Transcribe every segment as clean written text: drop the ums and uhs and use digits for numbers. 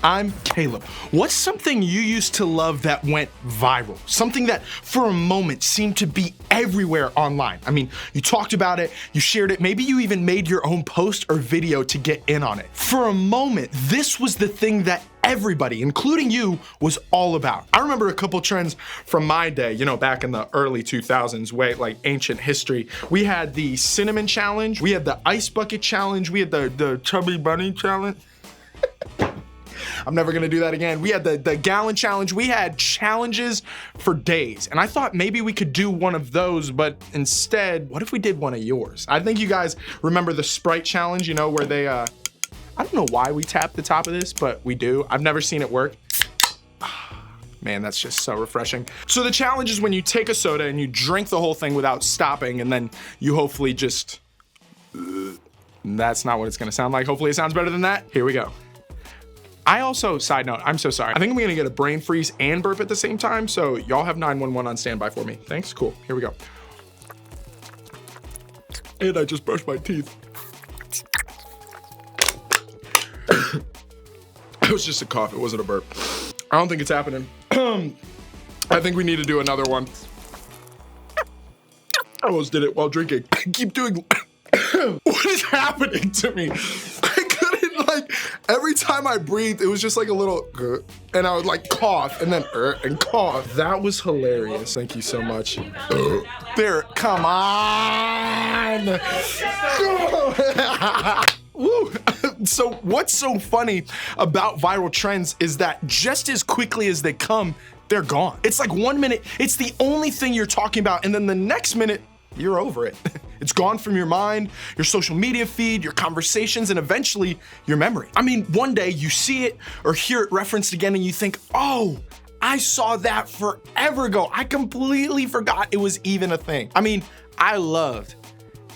I'm Caleb. What's something you used to love that went viral? Something that for a moment seemed to be everywhere online. I mean, you talked about it, you shared it, maybe you even made your own post or video to get in on it. For a moment, this was the thing that everybody, including you, was all about. I remember a couple trends from my day, you know, back in the early 2000s, way like ancient history. We had the cinnamon challenge, we had the ice bucket challenge, we had the chubby bunny challenge. I'm never gonna do that again. We had the gallon challenge. We had challenges for days. And I thought maybe we could do one of those, but instead, what if we did one of yours? I think you guys remember the Sprite challenge, you know, where they, I don't know why we tap the top of this, but we do. I've never seen it work. Man, that's just so refreshing. So the challenge is when you take a soda and you drink the whole thing without stopping, and then you hopefully just, that's not what it's gonna sound like. Hopefully it sounds better than that. Here we go. I also, side note, I'm so sorry. I think I'm gonna get a brain freeze and burp at the same time, so y'all have 911 on standby for me. Thanks, cool, here we go. And I just brushed my teeth. It was just a cough, it wasn't a burp. I don't think it's happening. I think we need to do another one. I almost did it while drinking. I keep doing, what is happening to me? Every time I breathed, it was just like a little, and I would like cough and then and cough. That was hilarious. Thank you so much. There, come on. Woo. So what's so funny about viral trends is that just as quickly as they come, they're gone. It's like 1 minute, it's the only thing you're talking about, and then the next minute, you're over it. It's gone from your mind, your social media feed, your conversations, and eventually your memory. I mean, one day you see it or hear it referenced again and you think, oh, I saw that forever ago. I completely forgot it was even a thing. I mean, I loved,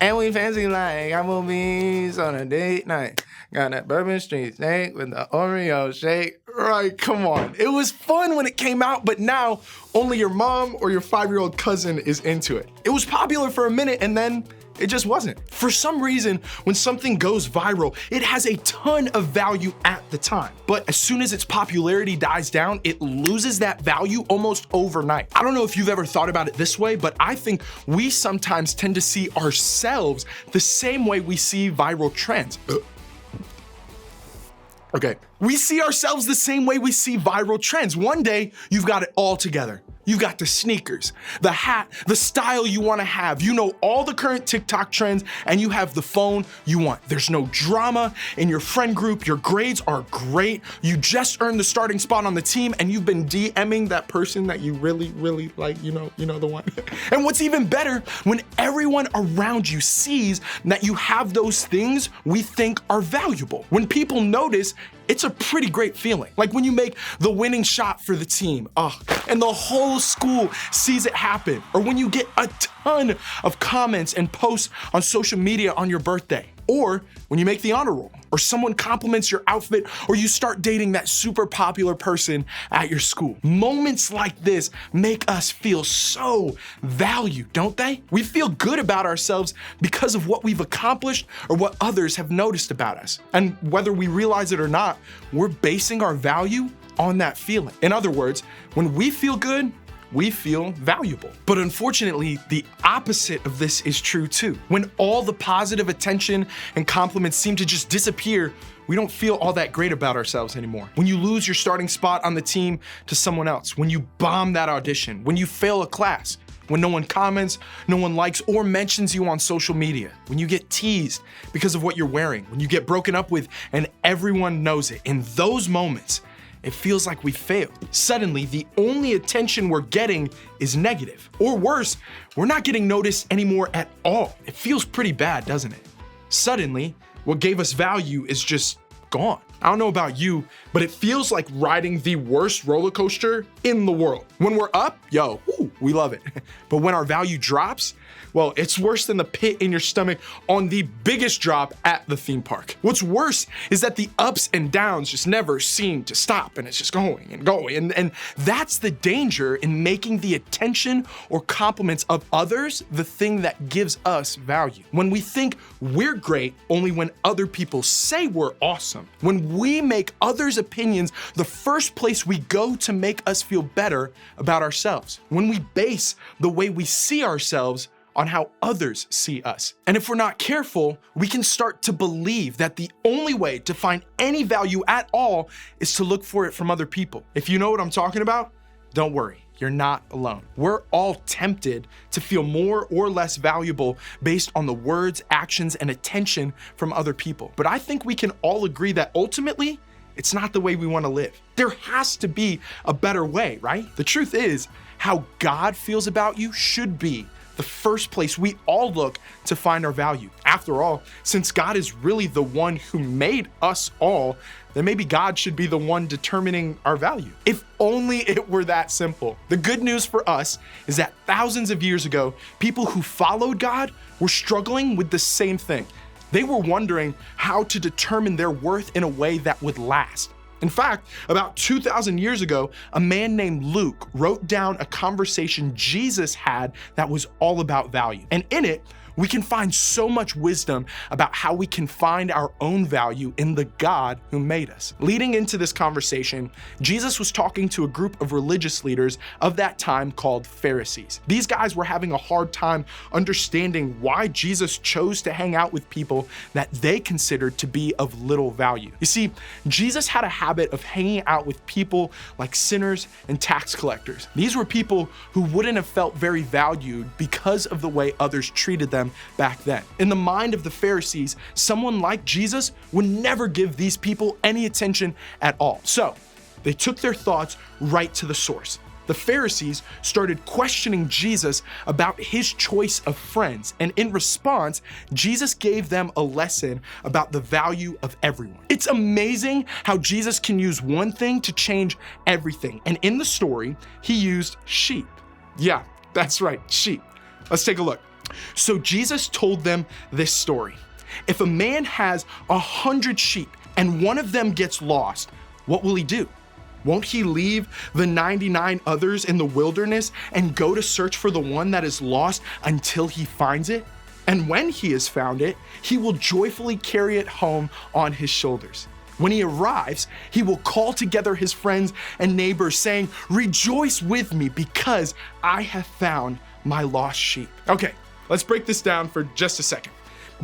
and we fancy like Applebee's on a date night. Got that Bourbon Street steak with the Oreo shake. Right, come on. It was fun when it came out, but now only your mom or your 5-year-old cousin is into it. It was popular for a minute and then it just wasn't. For some reason, when something goes viral, it has a ton of value at the time. But as soon as its popularity dies down, it loses that value almost overnight. I don't know if you've ever thought about it this way, but I think we sometimes tend to see ourselves the same way we see viral trends. Okay, we see ourselves the same way we see viral trends. One day, you've got it all together. You've got the sneakers, the hat, the style you wanna have. You know all the current TikTok trends, and you have the phone you want. There's no drama in your friend group. Your grades are great. You just earned the starting spot on the team, and you've been DMing that person that you really, really like, you know the one. And what's even better, when everyone around you sees that you have those things we think are valuable. When people notice, it's a pretty great feeling. Like when you make the winning shot for the team, and the whole school sees it happen. Or when you get a ton of comments and posts on social media on your birthday. Or when you make the honor roll, or someone compliments your outfit, or you start dating that super popular person at your school. Moments like this make us feel so valued, don't they? We feel good about ourselves because of what we've accomplished or what others have noticed about us. And whether we realize it or not, we're basing our value on that feeling. In other words, when we feel good, we feel valuable. But unfortunately, the opposite of this is true too. When all the positive attention and compliments seem to just disappear, we don't feel all that great about ourselves anymore. When you lose your starting spot on the team to someone else, when you bomb that audition, when you fail a class, when no one comments, no one likes or mentions you on social media, when you get teased because of what you're wearing, when you get broken up with and everyone knows it, in those moments, it feels like we failed. Suddenly, the only attention we're getting is negative. Or worse, we're not getting noticed anymore at all. It feels pretty bad, doesn't it? Suddenly, what gave us value is just gone. I don't know about you, but it feels like riding the worst roller coaster in the world. When we're up, we love it. But when our value drops, well, it's worse than the pit in your stomach on the biggest drop at the theme park. What's worse is that the ups and downs just never seem to stop, and it's just going and going. And that's the danger in making the attention or compliments of others the thing that gives us value. When we think we're great only when other people say we're awesome. When we make others' opinions the first place we go to make us feel better about ourselves. When we base the way we see ourselves on how others see us. And if we're not careful, we can start to believe that the only way to find any value at all is to look for it from other people. If you know what I'm talking about, don't worry, you're not alone. We're all tempted to feel more or less valuable based on the words, actions, and attention from other people. But I think we can all agree that ultimately, it's not the way we want to live. There has to be a better way, right? The truth is, how God feels about you should be the first place we all look to find our value. After all, since God is really the one who made us all, then maybe God should be the one determining our value. If only it were that simple. The good news for us is that thousands of years ago, people who followed God were struggling with the same thing. They were wondering how to determine their worth in a way that would last. In fact, about 2,000 years ago, a man named Luke wrote down a conversation Jesus had that was all about value. And in it, we can find so much wisdom about how we can find our own value in the God who made us. Leading into this conversation, Jesus was talking to a group of religious leaders of that time called Pharisees. These guys were having a hard time understanding why Jesus chose to hang out with people that they considered to be of little value. You see, Jesus had a habit of hanging out with people like sinners and tax collectors. These were people who wouldn't have felt very valued because of the way others treated them back then. In the mind of the Pharisees, someone like Jesus would never give these people any attention at all. So they took their thoughts right to the source. The Pharisees started questioning Jesus about his choice of friends, and in response, Jesus gave them a lesson about the value of everyone. It's amazing how Jesus can use one thing to change everything, and in the story, he used sheep. Yeah, that's right, sheep. Let's take a look. So Jesus told them this story. If a man has 100 sheep and one of them gets lost, what will he do? Won't he leave the 99 others in the wilderness and go to search for the one that is lost until he finds it? And when he has found it, he will joyfully carry it home on his shoulders. When he arrives, he will call together his friends and neighbors, saying, "Rejoice with me because I have found my lost sheep." Okay. Let's break this down for just a second.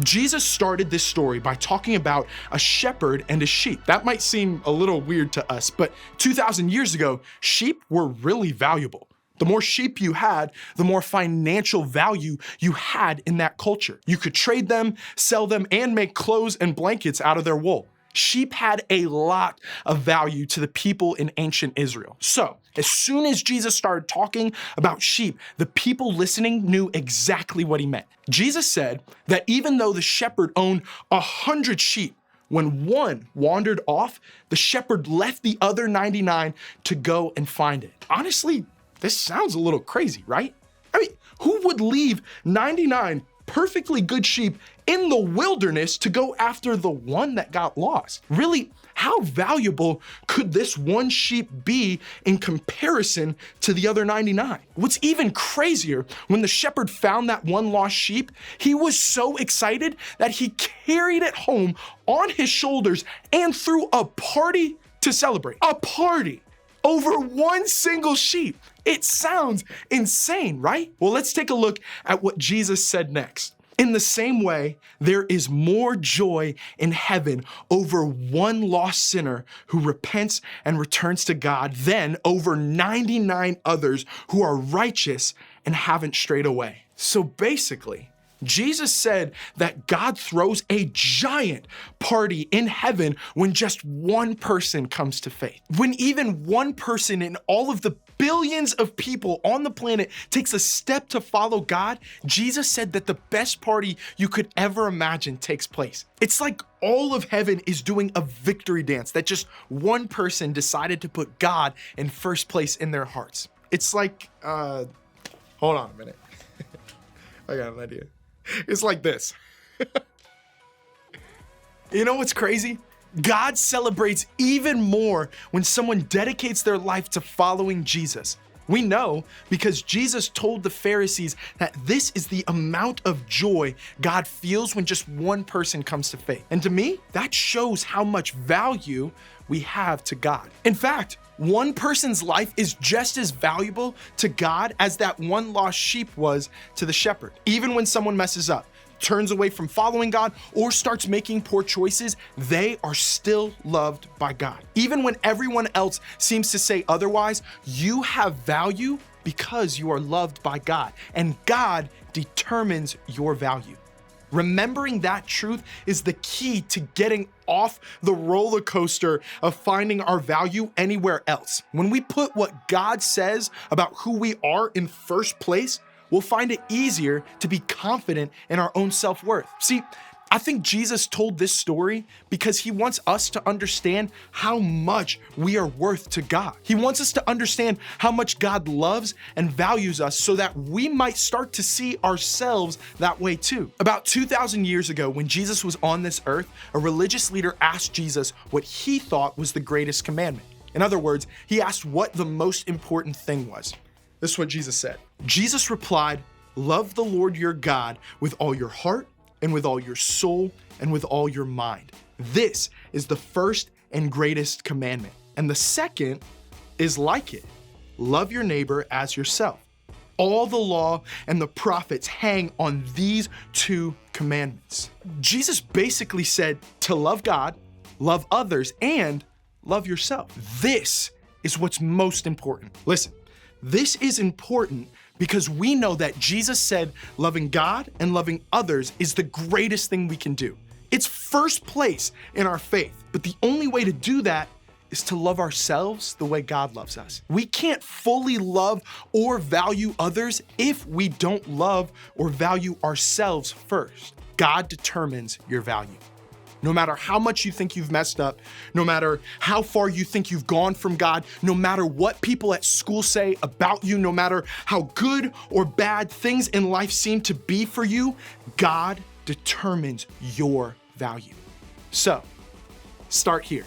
Jesus started this story by talking about a shepherd and a sheep. That might seem a little weird to us, but 2,000 years ago, sheep were really valuable. The more sheep you had, the more financial value you had in that culture. You could trade them, sell them, and make clothes and blankets out of their wool. Sheep had a lot of value to the people in ancient Israel. So, as soon as Jesus started talking about sheep, the people listening knew exactly what he meant. Jesus said that even though the shepherd owned 100 sheep, when one wandered off, the shepherd left the other 99 to go and find it. Honestly, this sounds a little crazy, right? I mean, who would leave 99 perfectly good sheep in the wilderness to go after the one that got lost? Really, how valuable could this one sheep be in comparison to the other 99? What's even crazier, when the shepherd found that one lost sheep, he was so excited that he carried it home on his shoulders and threw a party to celebrate. A party over one single sheep. It sounds insane, right? Well, let's take a look at what Jesus said next. In the same way, there is more joy in heaven over one lost sinner who repents and returns to God than over 99 others who are righteous and haven't strayed away. So basically, Jesus said that God throws a giant party in heaven when just one person comes to faith. When even one person in all of the billions of people on the planet takes a step to follow God, Jesus said that the best party you could ever imagine takes place. It's like all of heaven is doing a victory dance that just one person decided to put God in first place in their hearts. It's like, hold on a minute. I got an idea. It's like this. You know what's crazy? God celebrates even more when someone dedicates their life to following Jesus. We know because Jesus told the Pharisees that this is the amount of joy God feels when just one person comes to faith. And to me, that shows how much value we have to God. In fact, one person's life is just as valuable to God as that one lost sheep was to the shepherd. Even when someone messes up, turns away from following God, or starts making poor choices, they are still loved by God. Even when everyone else seems to say otherwise, you have value because you are loved by God, and God determines your value. Remembering that truth is the key to getting off the roller coaster of finding our value anywhere else. When we put what God says about who we are in first place, we'll find it easier to be confident in our own self-worth. See, I think Jesus told this story because he wants us to understand how much we are worth to God. He wants us to understand how much God loves and values us so that we might start to see ourselves that way too. About 2,000 years ago, when Jesus was on this earth, a religious leader asked Jesus what he thought was the greatest commandment. In other words, he asked what the most important thing was. This is what Jesus said. Jesus replied, "Love the Lord your God with all your heart, and with all your soul, and with all your mind. This is the first and greatest commandment. And the second is like it. Love your neighbor as yourself. All the law and the prophets hang on these two commandments." Jesus basically said to love God, love others, and love yourself. This is what's most important. Listen, this is important because we know that Jesus said loving God and loving others is the greatest thing we can do. It's first place in our faith, but the only way to do that is to love ourselves the way God loves us. We can't fully love or value others if we don't love or value ourselves first. God determines your value. No matter how much you think you've messed up, no matter how far you think you've gone from God, no matter what people at school say about you, no matter how good or bad things in life seem to be for you, God determines your value. So, start here.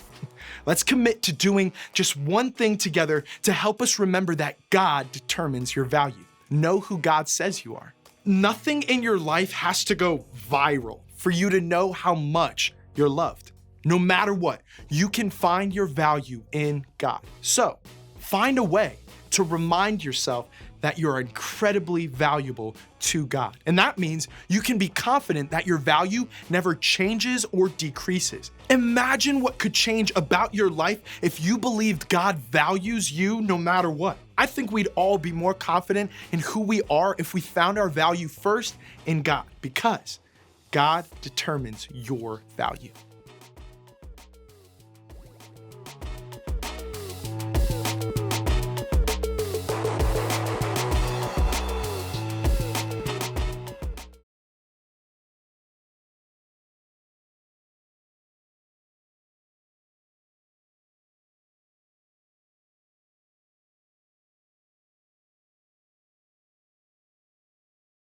Let's commit to doing just one thing together to help us remember that God determines your value. Know who God says you are. Nothing in your life has to go viral for you to know how much you're loved. No matter what, you can find your value in God. So, find a way to remind yourself that you're incredibly valuable to God. And that means you can be confident that your value never changes or decreases. Imagine what could change about your life if you believed God values you no matter what. I think we'd all be more confident in who we are if we found our value first in God, because God determines your value.